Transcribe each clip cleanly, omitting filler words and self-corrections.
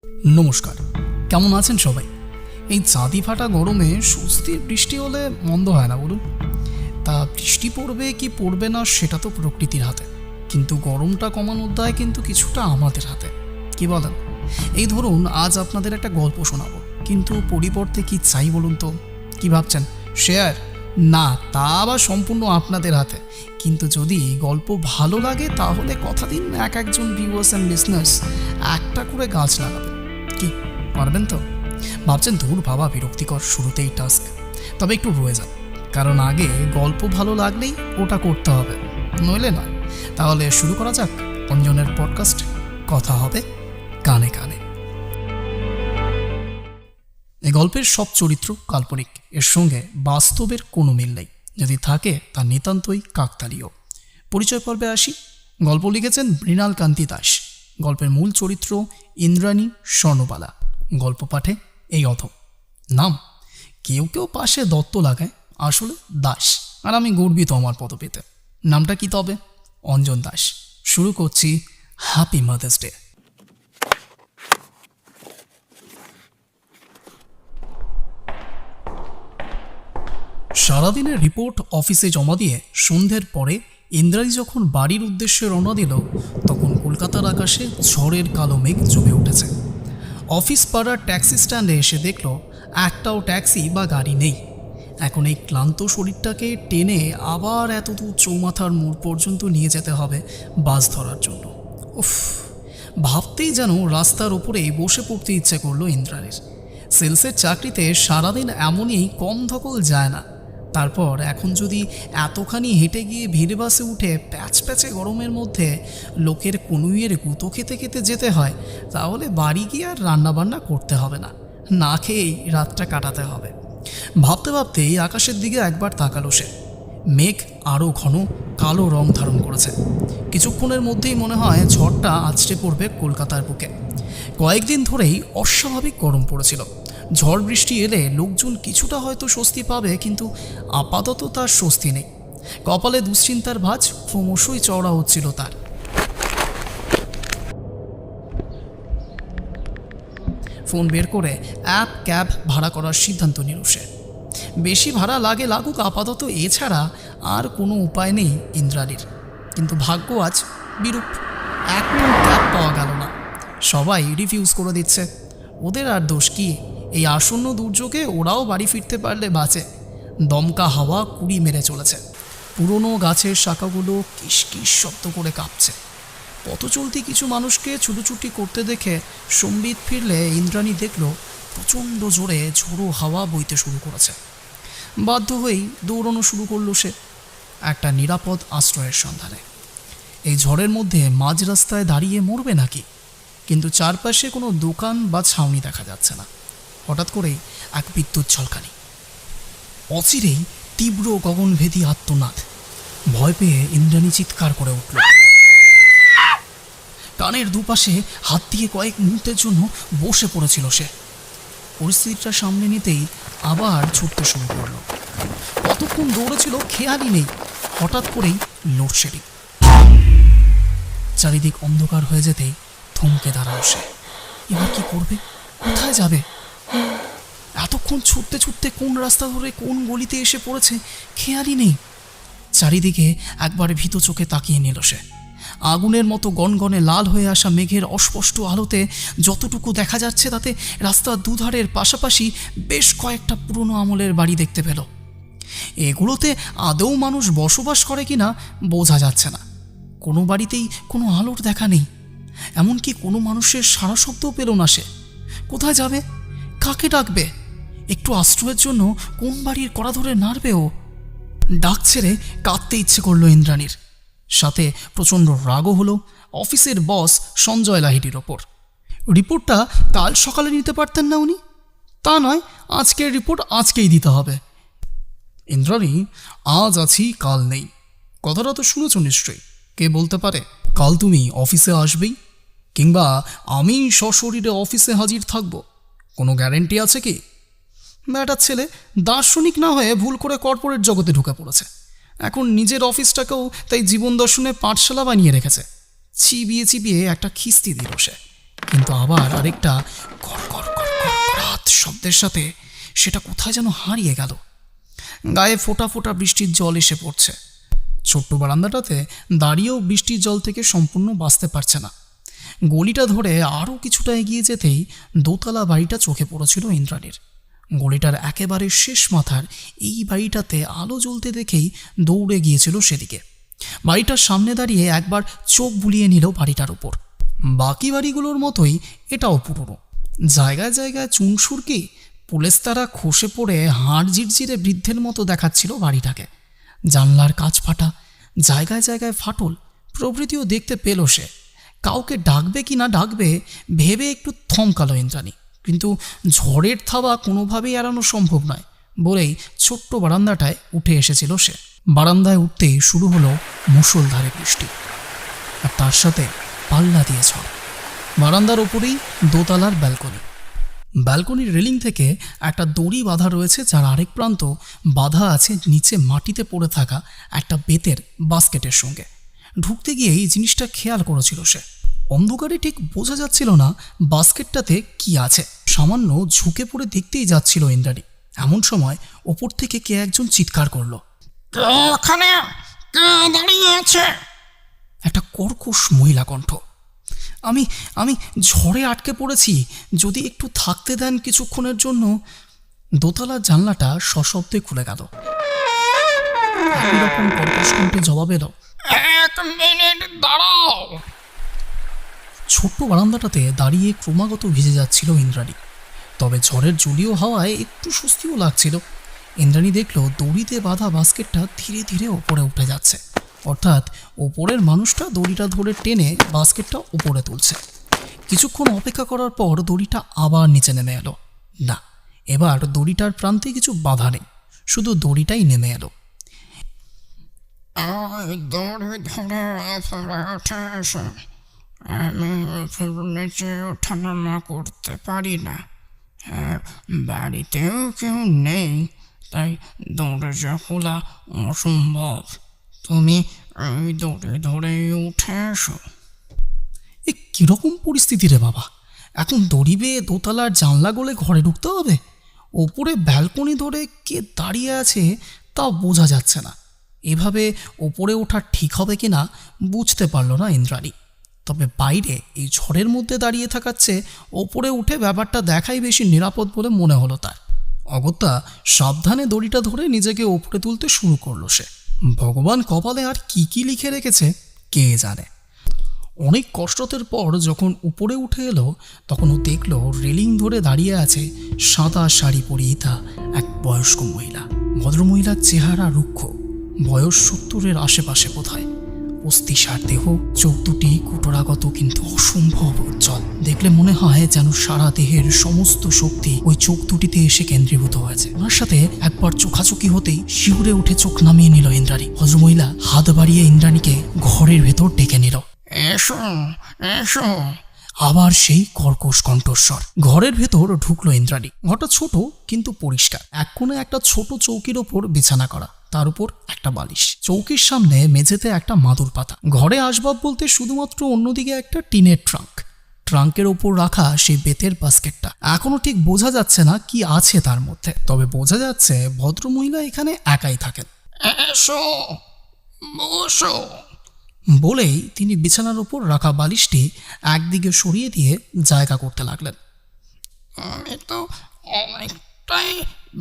নমস্কার, কেমন আছেন সবাই? এই চাঁদি ফাটা গরমে স্বস্তির বৃষ্টি হলে মন্দ হয় না বলুন। তা বৃষ্টি পড়বে কি পড়বে না সেটা তো প্রকৃতির হাতে, কিন্তু গরমটা কমানোর দায় কিন্তু কিছুটা আমাদের হাতে। কি বলেন? এই ধরুন, আজ আপনাদের একটা গল্প শোনাবো, কিন্তু পরিবর্তে কি চাই বলুন তো? কি ভাবছেন? শেয়ার? না, তা আবার সম্পূর্ণ আপনাদের হাতে। কিন্তু যদি গল্প ভালো লাগে তাহলে কথা দিন একজন ভিউয়ার্স অ্যান্ড লিসনার্স একটা করে গাছ লাগাবেন। কি পারবেন তো? ভাবছেন ধুর বাবা বিরক্তিকর, শুরুতেই টাস্ক। তবে একটু রয়ে যান, কারণ আগে গল্প ভালো লাগলেই ওটা করতে হবে, নইলে নয়। তাহলে শুরু করা যাক অঞ্জনের পডকাস্ট, কথা হবে কানে কানে। এই গল্পের সব চরিত্র কাল্পনিক, এর সঙ্গে বাস্তবের কোনো মিল নেই। যদি থাকে তা নিতান্তই কাকতালীয়। পরিচয় পর্বে আসি। গল্প লিখেছেন মৃণাল কান্তি দাস। গল্পের মূল চরিত্র ইন্দ্রাণী স্বর্ণবালা। গল্প পাঠে এই অথম। নাম কেউ কেউ পাশে দত্ত লাগায়, আসলে দাস, আর আমি গর্বিত আমার পদবিতে। নামটা কি তবে? অঞ্জন দাস। শুরু করছি হ্যাপি মাদার্স ডে। সারাদিনের রিপোর্ট অফিসে জমা দিয়ে সন্ধ্যের পরে ইন্দ্রাণী যখন বাড়ির উদ্দেশ্যে রওনা দিল, তখন কলকাতার আকাশে ঝড়ের কালো মেঘ জমে উঠেছে। অফিস পাড়ার ট্যাক্সি স্ট্যান্ডে এসে দেখল একটাও ট্যাক্সি বা গাড়ি নেই। এখন এই ক্লান্ত শরীরটাকে টেনে আবার এত দূর চৌমাথার মোড় পর্যন্ত নিয়ে যেতে হবে বাস ধরার জন্য। উফ, ভাবতেই যেন রাস্তার ওপরে বসে পড়তে ইচ্ছে করলো ইন্দ্রাণীর। সেলসের চাকরিতে সারাদিন এমনই কম ধকল যায় না। তারপর এখন যদি এতখানি হেঁটে গিয়ে ভিড় বাসে উঠে প্যাচ প্যাচে গরমের মধ্যে লোকের কনুইয়ের গুঁতো খেতে খেতে যেতে হয়, তাহলে বাড়ি গিয়ে আর রান্নাবান্না করতে হবে না, না খেয়েই রাতটা কাটাতে হবে। ভাবতে ভাবতেই আকাশের দিকে একবার তাকালো সে। মেঘ আরও ঘন কালো রং ধারণ করেছে। কিছুক্ষণের মধ্যেই মনে হয় ঝড়টা আছড়ে পড়বে কলকাতার বুকে। কয়েকদিন ধরেই অস্বাভাবিক গরম পড়েছিল। ঝড় বৃষ্টি এলে লোকজন কিছুটা হয়তো স্বস্তি পাবে, কিন্তু আপাতত তার স্বস্তি নেই। কপালে দুশ্চিন্তার ভাঁজ ক্রমশই চওড়া হচ্ছিল তার। ফোন বের করে ক্যাব ভাড়া করার সিদ্ধান্ত নিল সে। বেশি ভাড়া লাগে লাগুক, আপাতত এছাড়া আর কোনো উপায় নেই ইন্দ্রাণীর। কিন্তু ভাগ্য আজ বিরূপ, একটাও ক্যাব পাওয়া গেল না। সবাই রিফিউজ করে দিচ্ছে। ওদের আর দোষ কি? এই আসন্ন দুর্যোগে ওরাও বাড়ি ফিরতে পারলে বাঁচে। দমকা হাওয়া কুড়ি মেরে চলেছে। পুরনো গাছের শাখাগুলো কিশকিশ শব্দ করে কাঁপছে। পথ চলতি কিছু মানুষকে ছুটোছুটি করতে দেখে সম্বিত ফিরলে ইন্দ্রাণী দেখল প্রচণ্ড জোরে ঝোড়ো হাওয়া বইতে শুরু করেছে। বাধ্য হয়েই দৌড়ানো শুরু করলো সে, একটা নিরাপদ আশ্রয়ের সন্ধানে। এই ঝড়ের মধ্যে মাঝ রাস্তায় দাঁড়িয়ে মরবে নাকি? কিন্তু চারপাশে কোনো দোকান বা ছাউনি দেখা যাচ্ছে না। হঠাৎ করেই এক বিদ্যুৎ ঝলকানি, অচিরেই তীব্র গগনভেদী আর্তনাদ। ভয় পেয়ে ইন্দ্রাণী চিৎকার করে উঠল। কানের দুপাশে হাত দিয়ে কয়েক মুহূর্তের জন্য বসে পড়েছিল সে। পরিস্থিতিটা সামনে নিতেই আবার ছুটতে শুরু করলো। কতক্ষণ দৌড়েছিল খেয়ালই নেই। হঠাৎ করেই লোডশেডিং। চারিদিক অন্ধকার হয়ে যেতেই থমকে দাঁড়ালো সে। এবার কি করবে? কোথায় যাবে? এতক্ষণ ছুটতে ছুটতে কোন রাস্তা ধরে কোন গলিতে এসে পড়েছে খেয়ালই নেই। চারিদিকে একবার ভীত চোখে তাকিয়ে নিল সে। আগুনের মতো গনগনে লাল হয়ে আসা মেঘের অস্পষ্ট আলোতে যতটুকু দেখা যাচ্ছে তাতে রাস্তার দুধারের পাশাপাশি বেশ কয়েকটা পুরনো আমলের বাড়ি দেখতে পেল। এগুলোতে আদৌ মানুষ বসবাস করে কিনা বোঝা যাচ্ছে না। কোনো বাড়িতেই কোনো আলোর দেখা নেই, এমনকি কোনো মানুষের সারা শব্দও পেল না সে। কোথায় যাবে? কাকে ডাকবে? একটু আশ্রয়ের জন্য কোন বাড়ির কড়া ধরে নাড়বেও? ডাক ছেড়ে কাঁদতে ইচ্ছে করলো ইন্দ্রাণীর। সাথে প্রচণ্ড রাগও হলো অফিসের বস সঞ্জয় লাহিড়ির ওপর। রিপোর্টটা কাল সকালে নিতে পারতেন না উনি? তা নয়, আজকের রিপোর্ট আজকেই দিতে হবে। ইন্দ্রাণী, আজ আছি কাল নেই, কথাটা তো শুনেছ নিশ্চয়ই। কে বলতে পারে কাল তুমি অফিসে আসবেই, কিংবা আমি সশরীরে অফিসে হাজির থাকব? কোনো গ্যারেন্টি আছে কি? ম্যাটার ছেলে দার্শনিক না হয়ে ভুল করে কর্পোরেট জগতে ঢুকে পড়েছে। এখন নিজের অফিসটাকেও তাই জীবন দর্শনে পাঠশালা বানিয়ে রেখেছে। চিবিয়ে চিবিয়ে একটা খিস্তি দিল সে। কিন্তু আবার আরেকটা কর কর কর করাত শব্দের সাথে সেটা কোথায় যেন হারিয়ে গেল। গায়ে ফোঁটা ফোঁটা বৃষ্টির জল এসে পড়ছে। ছোট্ট বারান্দাটাতে দাঁড়িয়েও বৃষ্টির জল থেকে সম্পূর্ণ বাঁচতে পারছে না। গলিটা ধরে আরও কিছুটা এগিয়ে যেতেই দোতলা বাড়িটা চোখে পড়েছিল ইন্দ্রাণীর। গলিটার একেবারে শেষ মাথার এই বাড়িটাতে আলো জ্বলতে দেখেই দৌড়ে গিয়েছিল সেদিকে। বাড়িটার সামনে দাঁড়িয়ে একবার চোখ বুলিয়ে নিল বাড়িটার উপর। বাকি বাড়িগুলোর মতোই এটাও পুরনো, জায়গায় জায়গায় চুনসুরকি পুলেস্তারা খসে পড়ে হাড় ঝিরঝিরে বৃদ্ধের মতো দেখাচ্ছিল বাড়িটাকে। জানলার কাঁচ ফাটা, জায়গায় জায়গায় ফাটল প্রভৃতিও দেখতে পেল সে। কাউকে ডাকবে কি না ডাকবে ভেবে একটু থমকালো ইন্দ্রাণী, কিন্তু ঝড়ের থাবা কোনোভাবেই এড়ানো সম্ভব নয় বলেই ছোট্ট বারান্দাটায় উঠে এসেছিল সে। বারান্দায় উঠতেই শুরু হলো মুষলধারে বৃষ্টি, আর তার সাথে পাল্লা দিয়ে ঝড়। বারান্দার ওপরেই দোতলার ব্যালকনি। ব্যালকনির রেলিং থেকে একটা দড়ি বাঁধা রয়েছে, যার আরেক প্রান্ত বাঁধা আছে নিচে মাটিতে পড়ে থাকা একটা বেতের বাস্কেটের সঙ্গে। ঢুকতে গিয়ে এই জিনিসটা খেয়াল করেছিল সে। অন্ধকারে ঠিক বোঝা যাচ্ছিল না বাস্কেটটাতে কি আছে। সামান্য ঝুঁকে পড়ে দেখতেই যাচ্ছিল ইন্দ্রাণী। এমন সময় ওপর থেকে কে একজন চিৎকার করলো, একটা কর্কশ মহিলা কণ্ঠ। আমি আমি ঝড়ে আটকে পড়েছি, যদি একটু থাকতে দেন কিছুক্ষণের জন্য। দোতলার জানলাটা সশব্দে খুলে গেল। এরকম কর্কশ কণ্ঠে জবাব এলো, 1 মিনিট দাঁড়াও। ছোট্ট বারান্দাটাতে দাঁড়িয়ে ক্রমাগত ভিজে যাচ্ছিল ইন্দ্রাণী, তবে ঝড়ের জলীয় হাওয়ায় একটু স্বস্তিও লাগছিল। ইন্দ্রাণী দেখল দড়িতে বাঁধা বাস্কেটটা ধীরে ধীরে ওপরে উঠে যাচ্ছে, অর্থাৎ ওপরের মানুষটা দড়িটা ধরে টেনে বাস্কেটটা উপরে তুলছে। কিছুক্ষণ অপেক্ষা করার পর দড়িটা আবার নিচে নেমে এলো। না, এবার দড়িটার প্রান্তে কিছু বাধা নেই, শুধু দড়িটাই নেমে এলো। দড়ি ধরে উঠে এসো, আমি নিচে ওঠানামা করতে পারি না, বাড়িতেও কেউ নেই, তাই দরজা খোলা অসম্ভব। তুমি ওই দড়ি ধরে উঠে এসো। এ কীরকম পরিস্থিতি রে বাবা! এখন দড়ি বেয়ে দোতলার জানলা গলে ঘরে ঢুকতে হবে? ওপরে ব্যালকনি ধরে কে দাঁড়িয়ে আছে তা বোঝা যাচ্ছে না। এভাবে ওপরে ওঠা ঠিক হবে কি না বুঝতে পারল না ইন্দ্রাণী। তবে বাইরে এই ঝড়ের মধ্যে দাঁড়িয়ে থাকার চেয়ে ওপরে উঠে ব্যাপারটা দেখাই বেশি নিরাপদ বলে মনে হলো তার। অগত্যা সাবধানে দড়িটা ধরে নিজেকে ওপরে তুলতে শুরু করলো সে। ভগবান কপালে আর কি কি লিখে রেখেছে কে জানে। অনেক কষ্টতের পর যখন উপরে উঠে এলো, তখন ও দেখল রেলিং ধরে দাঁড়িয়ে আছে সাদা শাড়ি পরিহিতা এক বয়স্ক মহিলা। ভদ্রমহিলার চেহারা রুক্ষ, বয়স 70-এর আশেপাশে বোধহয়। অস্থিসার দেহ, চোখ দুটি কুটরাগত কিন্তু অসম্ভব উজ্জ্বল। দেখলে মনে হয় যেন সারা দেহের সমস্ত শক্তি ওই চোখ দুটিতে এসে কেন্দ্রীভূত হয়েছে। ওনার সাথে একবার চোখাচোখি হতেই শিউরে উঠে চোখ নামিয়ে নিল ইন্দ্রাণী। ভদ্রমহিলা হাত বাড়িয়ে ইন্দ্রাণীকে ঘরের ভেতর ডেকে নিল। এসো এসো। আবার সেই কর্কশ কণ্ঠস্বর। ঘরের ভেতর ঢুকলো ইন্দ্রাণী। ঘরটা ছোট কিন্তু পরিষ্কার। এক কোণে একটা ছোট চৌকির ওপর বিছানা করা, তার উপর একটা বালিশ। চৌকির সামনে মেঝেতে একটা মাদুর পাতা। ঘরে আসবাব বলতে শুধুমাত্র অন্যদিকে একটা টিনের ট্রাঙ্কের ওপর রাখা সেই বেতের বাস্কেটটা। এখনো ঠিক বোঝা যাচ্ছে না কি আছে তার মধ্যে, তবে বোঝা যাচ্ছে ভদ্রমহিলা এখানে একাই থাকেন। এসো, বসো বলেই তিনি বিছানার উপর রাখা বালিশটি একদিকে সরিয়ে দিয়ে জায়গা করতে লাগলেন। আমি তো অনেকটাই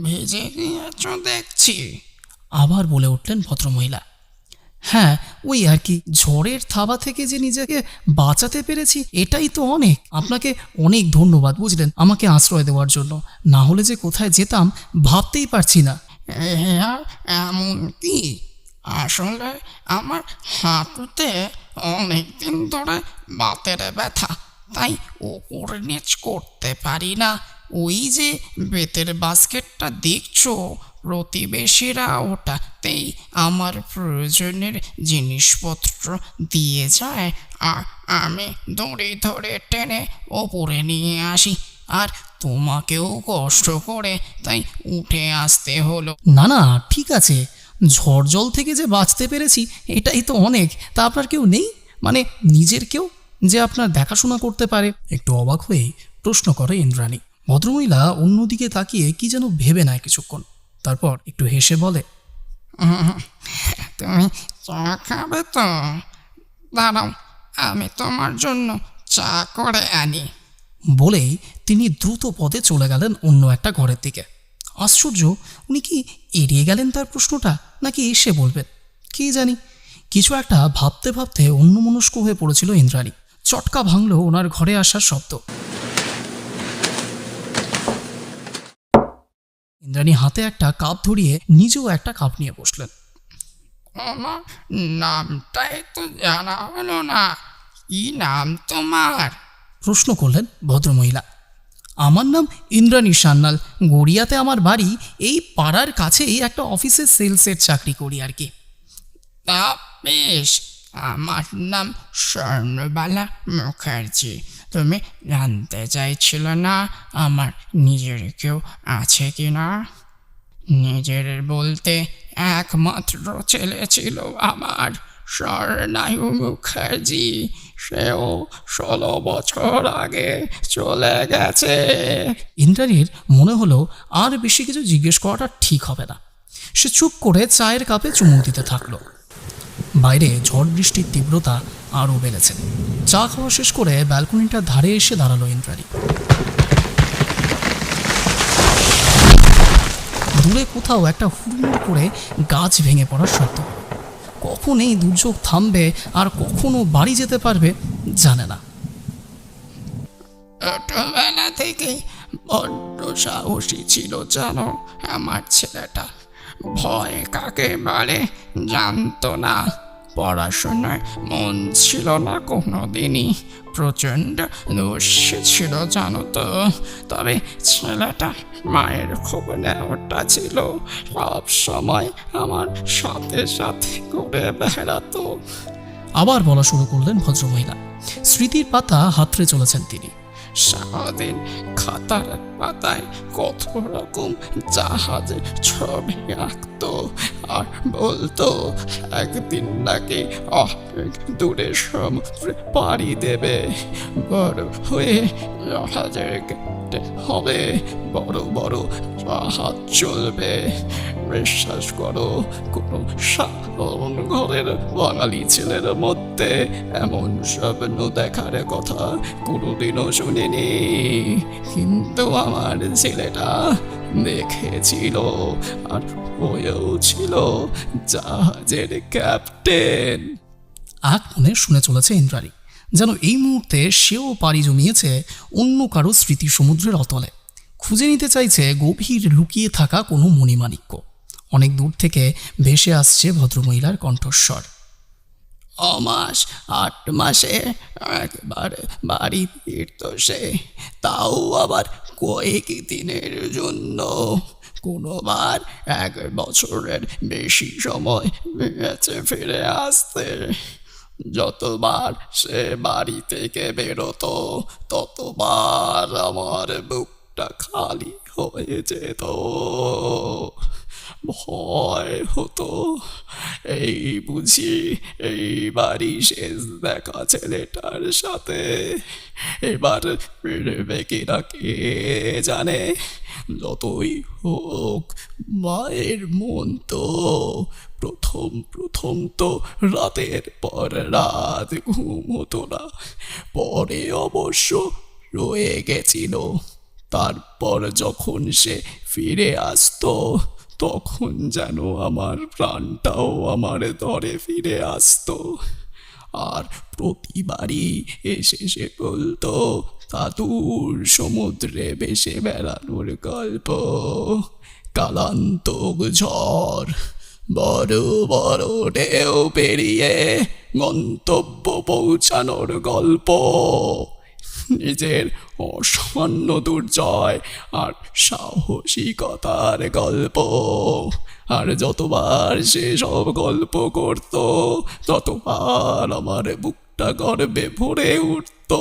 ভিজে গিয়েছ দেখছি। আবার বলে উঠলেন ভদ্রমহিলা। হ্যাঁ, ওই আর কি, ঝড়ের থাবা থেকে যে নিজেকে বাঁচাতে পেরেছি এটাই তো অনেক। আপনাকে অনেক ধন্যবাদ, বুঝলেন, আমাকে আশ্রয় দেওয়ার জন্য। না হলে যে কোথায় যেতাম ভাবতেই পারছি না। এমন কি, আসলে আমার হাঁটুতে অনেকদিন ধরে বাতের ব্যথা, তাই ওপরে নিচ করতে পারি না। ওই যে বেতের বাস্কেটটা দেখছো, প্রতিবেশীরা ওটাতেই আমার প্রয়োজনের জিনিসপত্র দিয়ে যায়, আর আমি দড়ি ধরে টেনে ওপরে নিয়ে আসি। আর তোমাকেও কষ্ট করে তাই উঠে আসতে হলো। না না, ঠিক আছে, ঝড় জল থেকে যে বাঁচতে পেরেছি এটাই তো অনেক। তা আপনার কেউ নেই, মানে নিজের কেউ? যে আপনার দেখাশোনা করতে পারে? একটু অবাক হয়েই প্রশ্ন করে ইন্দ্রাণী। ভদ্রমহিলা অন্যদিকে তাকিয়ে কি যেন ভেবে নেয় কিছুক্ষণ, তারপর একটু হেসে বলে, তুমি চা খাবে তো? দাঁড়াও, আমি তোমার জন্য চা করে আনি। বলেই তিনি দ্রুত পদে চলে গেলেন অন্য একটা ঘরের দিকে। আশ্চর্য, উনি কি এড়িয়ে গেলেন তার প্রশ্নটা, নাকি এসে বলবেন? কি জানি, কিছু একটা ভাবতে ভাবতে অন্যমনস্ক হয়ে পড়েছিল ইন্দ্রাণী। চটকা ভাঙল ওনার ঘরে আসার শব্দ। ইন্দ্রাণী হাতে একটা কাপ ধরিয়ে নিজেও একটা কাপ নিয়ে বসলেন। আমার নামটাই তো জানা হলো না, কি নাম তোমার? প্রশ্ন করলেন ভদ্রমহিলা। আমার নাম ইন্দ্রাণী সান্যাল, গড়িয়াতে আমার বাড়ি। এই পাড়ার কাছেই একটা অফিসে সেলসের চাকরি করি আর কি। তা বেশ, আমার নাম স্বর্ণবালা মুখার্জি। তুমি জানতে চাইছিল না আমার নিজের কেউ আছে কি না? নিজের বলতে একমাত্র ছেলে ছিল আমার, স্বর্ণায়ু মুখার্জি। সেও 16 বছর আগে চলে গেছে। ইন্দ্রাণীর মনে হলো আর বেশি কিছু জিজ্ঞেস করাটা ঠিক হবে না। সে চুপ করে চায়ের কাপে চুমুক দিতে থাকলো। বাইরে ঝড় বৃষ্টির তীব্রতা আরও বেড়েছে। চা খাওয়া শেষ করে ব্যালকনিটার ধারে এসে দাঁড়ালো ইন্দ্রাণী। দূরে কোথাও একটা হুড়মুড় করে গাছ ভেঙে পড়ার শব্দ। কখন এই দুর্যোগ থামবে আর কখনো বাড়ি যেতে পারবে জানে না। ছোটবেলা থেকে বড্ড সাহসী ছিল জানো আমার ছেলেটা। ভয় কাকে বলে জানতো না। পড়াশোনায় মন ছিল না কোনোদিনই, প্রচণ্ড দুঃস্থ ছিল জানো তো। তবে ছেলেটা মায়ের খুব নেওয়াটা ছিল, সব সময় আমার সাথে সাথে ঘুরে বেড়াতো। আবার বলা শুরু করলেন ভদ্রমহিলা। স্মৃতির পাতা হাতড়ে চলেছেন তিনি। সারাদিন খাতার পাতায় কত রকম জাহাজে ছবি আঁকতো আর বলতো একদিন নাকি অনেক দূরে সমুদ্রে পাড়ি দেবে। বড় হয়ে জাহাজের গেটে হবে, বড় বড় জাহাজ চলবে। বিশ্বাস করো, কোনো সাধারণ ঘরের বাঙালি ছেলের মধ্যে এমন স্বপ্ন দেখার কথা কোনোদিনও শুনিনি। কিন্তু আমার ছেলেটা দেখেছিল আর হয়েও ছিল জাহাজের ক্যাপ্টেন। এক মনে শুনে চলেছে ইন্দ্রাণী, যেন এই মুহূর্তে সেও পাড়ি জমিয়েছে অন্য কারো স্মৃতি সমুদ্রের অতলে। খুঁজে নিতে চাইছে গভীর লুকিয়ে থাকা কোনো মণিমাণিক্য। অনেক দূর থেকে ভেসে আসছে ভদ্রমহিলার কণ্ঠস্বর। অমাস 8 মাসে একবার বাড়ি ফিরত সে, তাও আবার কয়েক দিনের জন্য। কোনোবার 1 বছরের বেশি সময় বেঁচে ফিরে আসতে। যতবার সে বাড়ি থেকে বেরোতো ততবার আমার বুকটা খালি হয়ে যেত। ভয় হতো, এই বুঝি এই বাড়ি শেষ দেখা ছেলেটার সাথে। এবার ফিরবে কিনা কে জানে। যতই হোক মায়ের মন তো। প্রথম তো রাতের পর রাত ঘুম হতো না, পরে অবশ্য রয়ে গেছিল। তারপর যখন সে ফিরে আসতো তখন যেন আমার প্রাণটাও আমার ধরে ফিরে আসতো। আর প্রতিবারই এসে সে বলতো দাদুর সমুদ্রে ভেসে বেড়ানোর গল্প, কালান্তক ঝড়, বড় বড় ঢেউ পেরিয়ে গন্তব্য পৌঁছানোর গল্প, নিজের অসামান্য দুর্জয় আর সাহসিকতার গল্প। আর যতবার সে সব গল্প করত ততবার আমার বুকটা গর্বে ভরে উঠত।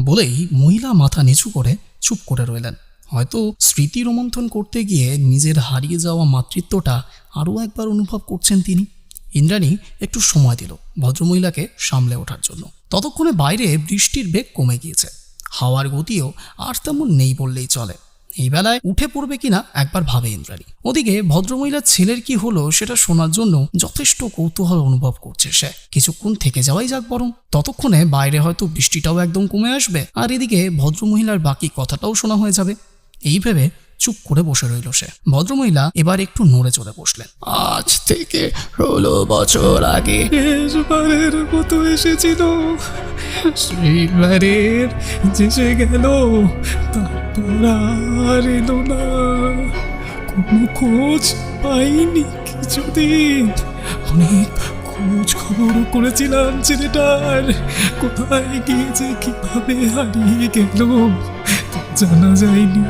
বলেই মহিলা মাথা নিচু করে চুপ করে রইলেন। হয়তো স্মৃতি রোমন্থন করতে গিয়ে নিজের হারিয়ে যাওয়া মাতৃত্বটা আরও একবার অনুভব করছেন তিনি। ইন্দ্রাণী একটু সময় দিল ভদ্রমহিলাকে সামলে ওঠার জন্য। ততক্ষণে বাইরে বৃষ্টির বেগ কমে গিয়েছে, হাওয়ার গতিও আর তেমন নেই বললেই চলে। এই বেলায় উঠে পড়বে কিনা একবার ভাবে ইন্দ্রাণী। ওদিকে ভদ্রমহিলার ছেলের কি হলো সেটা শোনার জন্য যথেষ্ট কৌতূহল অনুভব করছে সে। কিছুক্ষণ থেকে যাওয়াই যাক বরং, ততক্ষণে বাইরে হয়তো বৃষ্টিটাও একদম কমে আসবে, আর এদিকে ভদ্রমহিলার বাকি কথাটাও শোনা হয়ে যাবে। এই ভেবে চুপ করে বসে রইল সে। ভদ্রমহিলা এবার একটু নড়ে চড়ে বসলেন। আজ থেকে 16 বছর আগে শেষবারের মতো এসেছিল, সেইবারের যেসে গেল, তারপর আর এলো না। কোনো খোঁজ পাইনি কিছুদিন। অনেক খোঁজ খবরও করেছিলাম ছেলেটার, কোথায় গিয়েছে, কিভাবে হারিয়ে গেল তা জানা যায়নি।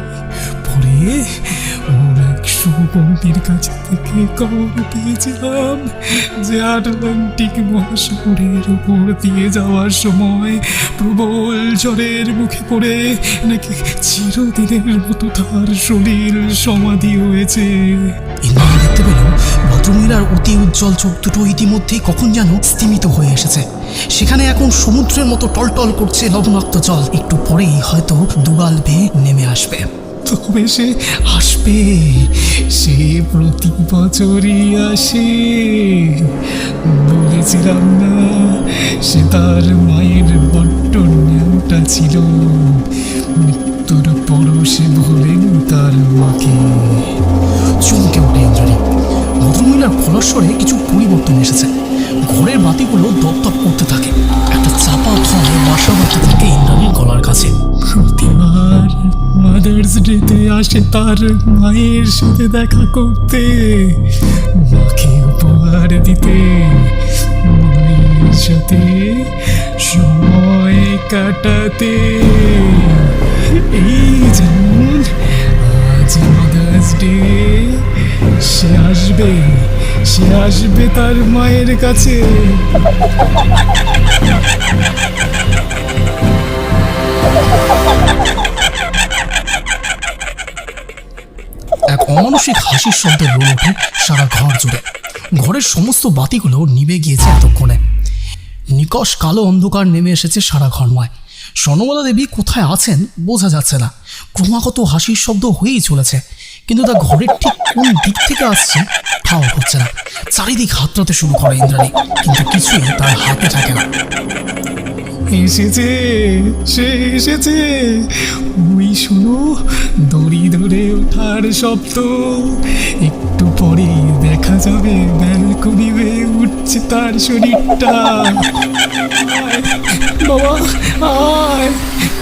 পরে ওর এক সুবন্ধীর কাছ থেকে খবর পেয়েছিলাম যে আটলান্টিক মহাসাগরের উপর দিয়ে যাওয়ার সময় প্রবল ঝড়ের মুখে পড়ে নাকি চিরদিনের মতো তার শরীর সমাধি হয়েছে। ইন্দ্রাণী দেখতে পেল ভদ্রমহিলার অতি উজ্জ্বল চোখ দুটো ইতিমধ্যেই কখন যেন স্তিমিত হয়ে এসেছে। সেখানে এখন সমুদ্রের মতো টলটল করছে লবণাক্ত জল। একটু পরেই হয়তো দুগাল বেয়ে নেমে আসবে। তবে সে আসবে, সে প্রতি বছরই আসে। বলেছিলাম না, সে তার মায়ের বড্ড ন্যাংটা ছিল, মৃত্যুর পরও সে ভোলেন তার মাকে। চমকে ওঠে ইন্দ্রাণী। ভদ্রমহিলার খোলস্বরে কিছু পরিবর্তন এসেছে। ঘরের বাতিগুলো দপদপ করতে থাকে। একটা চাপা ধোঁয়া বাসা বাঁধতে থাকে ইন্দ্রাণীর গলার কাছে। প্রতিবার মাদার্স ডেতে আসে তার মায়ের সাথে দেখা করতে, মাকে উপহার দিতে, মায়ের সাথে সময় কাটাতে। এই যেমন আজ মাদার্স ডে, সে আসবে, সে আসবে তার মায়ের কাছে। এক অমানসিক হাসির শব্দ রোল ওঠে সারা ঘর জুড়ে। ঘরের সমস্ত বাতিগুলো নিভে গিয়েছে এতক্ষণে। নিকষ কালো অন্ধকার নেমে এসেছে সারা ঘরময়। স্বর্ণমালা দেবী কোথায় আছেন বোঝা যাচ্ছে না। ক্রমাগত হাসির শব্দ হয়েই চলেছে, কিন্তু তা ঘরের ঠিক কোন দিক থেকে আসছে ঠাও হচ্ছে না। চারিদিক হাতড়াতে শুরু করে ইন্দ্রাণী, কিন্তু কিছুই তার হাতে থাকে না। এসেছে, সে এসেছে। ওই শুনো, দড়ি ধরে ওঠার শব্দ। একটু পরে দেখা যাবে ব্যালকনি বেয়ে উঠছে তার শরীরটা। বাবা আয়,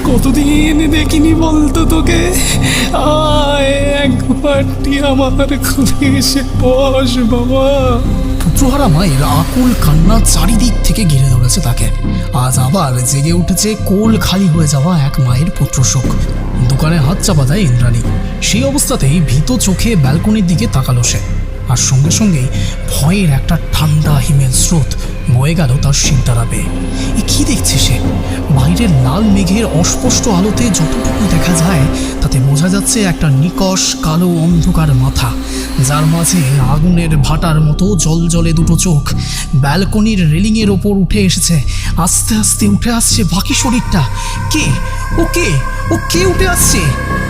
কতদিন দেখিনি বলতো তোকে। আয় একবারটি আমার খুলে এসে বস বাবা। পুত্রহারা মায়ের আকুল কান্না চারিদিক থেকে ঘিরে ধরেছে তাকে। আজ আবার জেগে উঠেছে কোল খালি হয়ে যাওয়া এক মায়ের পুত্র শোক। দোকানে হাত চাপা দেয় ইন্দ্রাণী। সেই অবস্থাতেই ভীত চোখে ব্যালকনির দিকে তাকালো সে, আর সঙ্গে সঙ্গেই ভয়ের একটা ঠান্ডা হিমেল স্রোত বয়ে গেল তার শিরদাঁড়া বেয়ে। এ কি দেখছে সে? বাইরের লাল মেঘের অস্পষ্ট আলোতে যতটুকু দেখা যায় তাতে বোঝা যাচ্ছে একটা নিকষ কালো অন্ধকার মাথা, যার মাঝে আগুনের ভাটার মতো জলজলে দুটো চোখ। ব্যালকনির রেলিংয়ের ওপর উঠে এসেছে, আস্তে আস্তে উঠে আসছে বাকি শরীরটা। কে ও? কে ও? কে উঠে আসছে?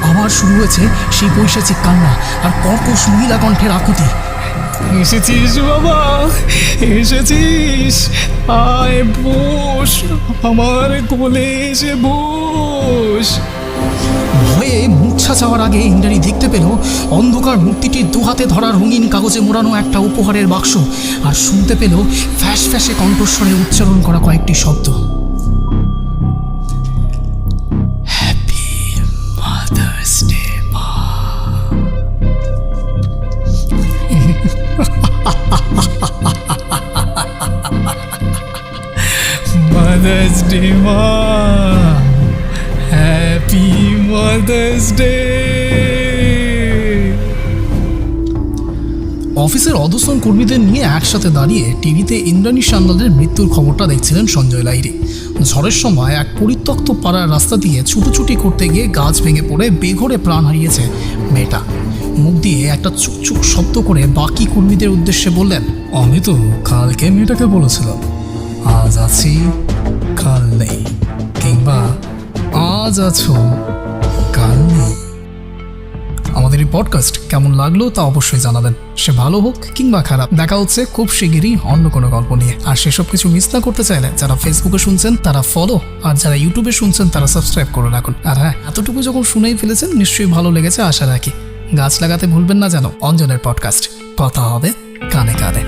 আবার শুরু হয়েছে সেই বৈশাচিক কান্না আর কর্কশ মহিলা কণ্ঠের আকুতি। এসেছিস বাবা, এসেছিস। আয় বস, আমার কোলে এসে বস। ভয়ে মূর্ছা যাওয়ার আগে ইন্দ্রাণী দেখতে পেল অন্ধকার মূর্তিটির দুহাতে ধরা রঙিন কাগজে মোড়ানো একটা উপহারের বাক্স, আর শুনতে পেল ফ্যাস ফ্যাসে কণ্ঠস্বরে উচ্চারণ করা কয়েকটি শব্দ। হ্যাপি মাদার্স ডে মা। মাদার্স ডে মা, হ্যাপি মাদার্স ডে। অফিসের অধস্তন কর্মীদের নিয়ে একসাথে দাঁড়িয়ে টিভিতে ইন্দ্রাণী সান্যালের মৃত্যুর খবরটা দেখছিলেন সঞ্জয় লাহিড়ী। ঝড়ের সময় এক পরিত্যক্ত পাড়ার রাস্তা দিয়ে ছুটোছুটি করতে গিয়ে গাছ ভেঙে পড়ে বেঘরে প্রাণ হারিয়েছে মেয়েটা। মুখ দিয়ে একটা চুকচুক শব্দ করে বাকি কর্মীদের উদ্দেশ্যে বললেন, আমি তো কালকে মেয়েটাকে বলেছিলাম আজ আছি কাল নেই, কিংবা আজ আছো কাল নেই। আমাদের এই পডকাস্ট কেমন লাগলো তা অবশ্যই জানাবেন, সে ভালো হোক কিংবা খারাপ। দেখা হচ্ছে খুব শিগগিরই অন্য কোনো গল্প নিয়ে। আর সেসব কিছু মিস না করতে চাইলে যারা ফেসবুকে শুনছেন তারা ফলো, আর যারা ইউটিউবে শুনছেন তারা সাবস্ক্রাইব করে রাখুন। আর হ্যাঁ, এতটুকু যখন শুনেই ফেলেছেন নিশ্চয়ই ভালো লেগেছে আশা রাখি। গাছ লাগাতে ভুলবেন না যেন। অঞ্জনের পডকাস্ট, কথা হবে কানে কানে।